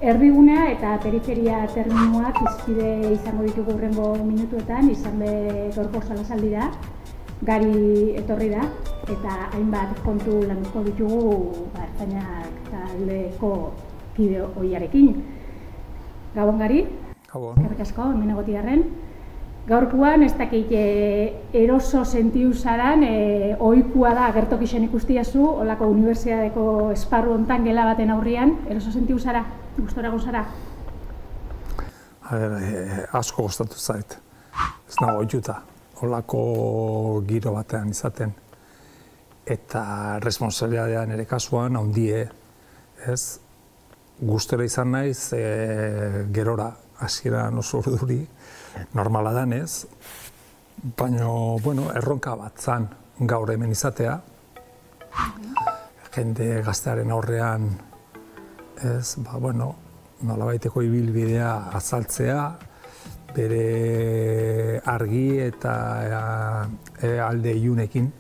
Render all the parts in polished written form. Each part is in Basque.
Erdigunea eta periferia terminoak hizpide izango ditugu hurrengo minutuetan, izan be gaurko solasaldira, Gari etorri da, eta hainbat kontu landuko ditugu ertzainak taldeko kide ohiarekin. Gabon, Gari? Gabon. Eskerrik asko, hemen egotiarren. Gaurkoan, ez dakit eroso sentiu zaran, ohikoa da gertokixen ikustiazu, holako unibertsitateko esparru hontan gela baten aurrian, eroso sentiu zara, gustora gozara? Asko gustatu zait, ez nago ohituta, holako giro batean izaten. Eta responsabilitatea nire kasuan handie, ez? Gustora izan naiz gerora, hasieran oso urduri, normala danez, baina, bueno, erronka bat zan gaur hemen izatea. Jende gaztearen aurrean, ez, bueno, nolabaiteko ibilbidea azaltzea, bere argi eta alde ilunekin.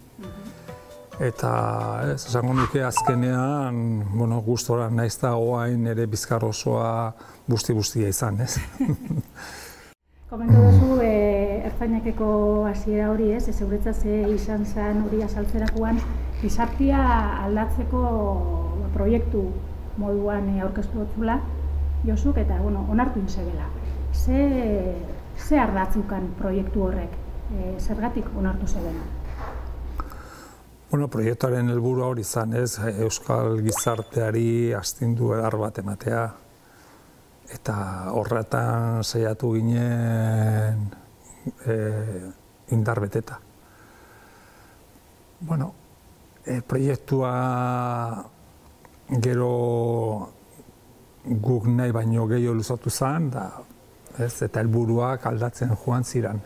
Eta, ez, esango nuke azkenean, bueno, gustora naiz da oain ere bizkar osoa busti-bustia izan, ez? Komentu duzu, ertzainakeko hasiera hori, ez, euretzat izan zen hori azaltzerakoan, gizartea aldatzeko proiektu moduan aurkeztu dutzula, Josuk, eta, bueno, onartu inzebela. Ze ardatzukan proiektu horrek, zergatik onartu zebela? Bueno, proiektuaren helburua hori izan, ez, euskal gizarteari astindu edar bat ematea, eta horretan saiatu ginen indar beteta. Bueno, proiektua gero guk nahi baino gehiago luzatu zen, eta helburuak aldatzen joan ziren.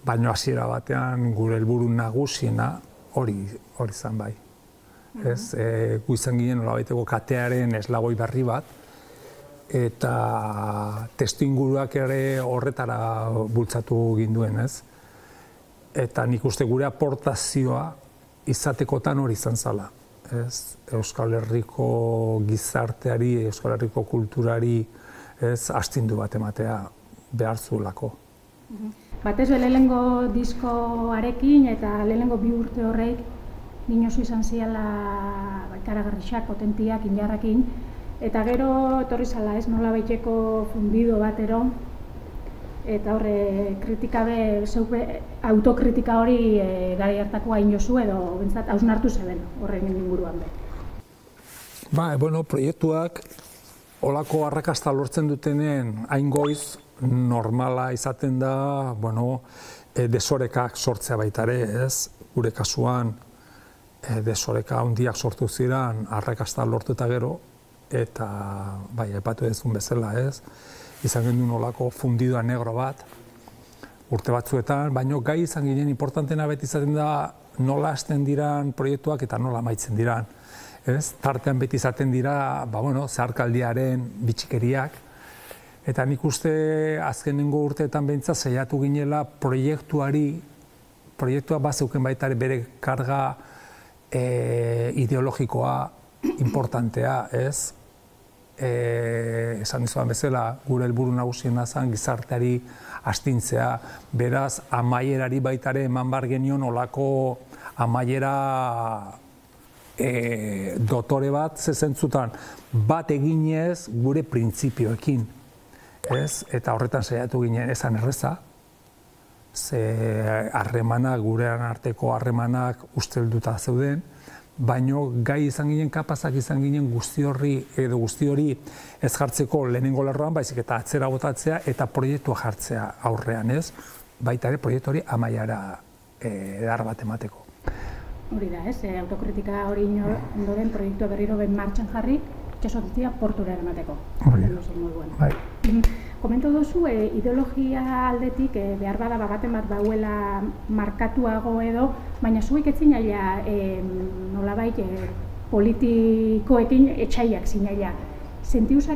Baina hasiera batean gure helburu nagusiena hori zen bai. Gu izan ginen nolabaiteko katearen eslaboi berri bat, eta testuinguruak ere horretara bultzatu ginduen, ez? Eta nik uste gure aportazioa izatekotan hori izan zala. Euskal Herriko gizarteari, Euskal Herriko kulturari astindu bat ematea behar zuelako. Batez lehenengo diskoarekin eta lehenengo 2 urte horreik dinosu izan ziala ikaragarrixak, potentiak, indarrakin, eta gero etorri zala, ez, nola baiteko fundido batero, eta horre kritikabe, autokritika hori gari hartakoa inozu edo bentsat hausnartu zeben horren inguruan be. Bueno, proiektuak holako arrakasta lortzen dutenen hain goiz normala izaten da, bueno, desorekak sortzea baita ere, ez? Gure kasuan desoreka handiak sortu ziren arrakasta lortu eta gero, eta bai, aipatu duzun bezala, ez? Izan genuen olako fundidoa negro bat, urte batzuetan, baina gai izan ginen importantena beti izaten da nola hasten diran proiektuak eta nola amaitzen diran. Tartean beti izaten dira, zeharkaldiaren bitxikeriak, eta nik uste azkenengo urteetan behintzat saiatu ginela proiektua bazeuken baita bere karga ideologikoa importantea, ez? Esan dizudan bezala, gure helburu nagusiena zen gizarteari astintzea, beraz amaierari baitare eman bar genion olako amaiera dotore bat zezentzutan bat eginez gure printzipioekin, ez? Eta horretan saiatu ginen esan erreza, ze harremanak, gurean arteko harremanak ustelduta zeuden, baino gai izan ginen, kapazak izan ginen guzti hori ez jartzeko lehenengo lerroan, baizik eta atzera botatzea eta proiektua jartzea aurrean, ez? Baita ere proiektu hori amaiara edar bat emateko. Hori da, ez? Autokritika hori ondoren proiektua berriro ben martxan jarri, itxasotzia portura eramateko. Hori da, bai. Komentu duzu, ideologia aldetik behar bada bagaten bat dauela markatuago edo, baina zuik ez zinaila nolabait politikoekin etxaiak zinaila. Sentiuzak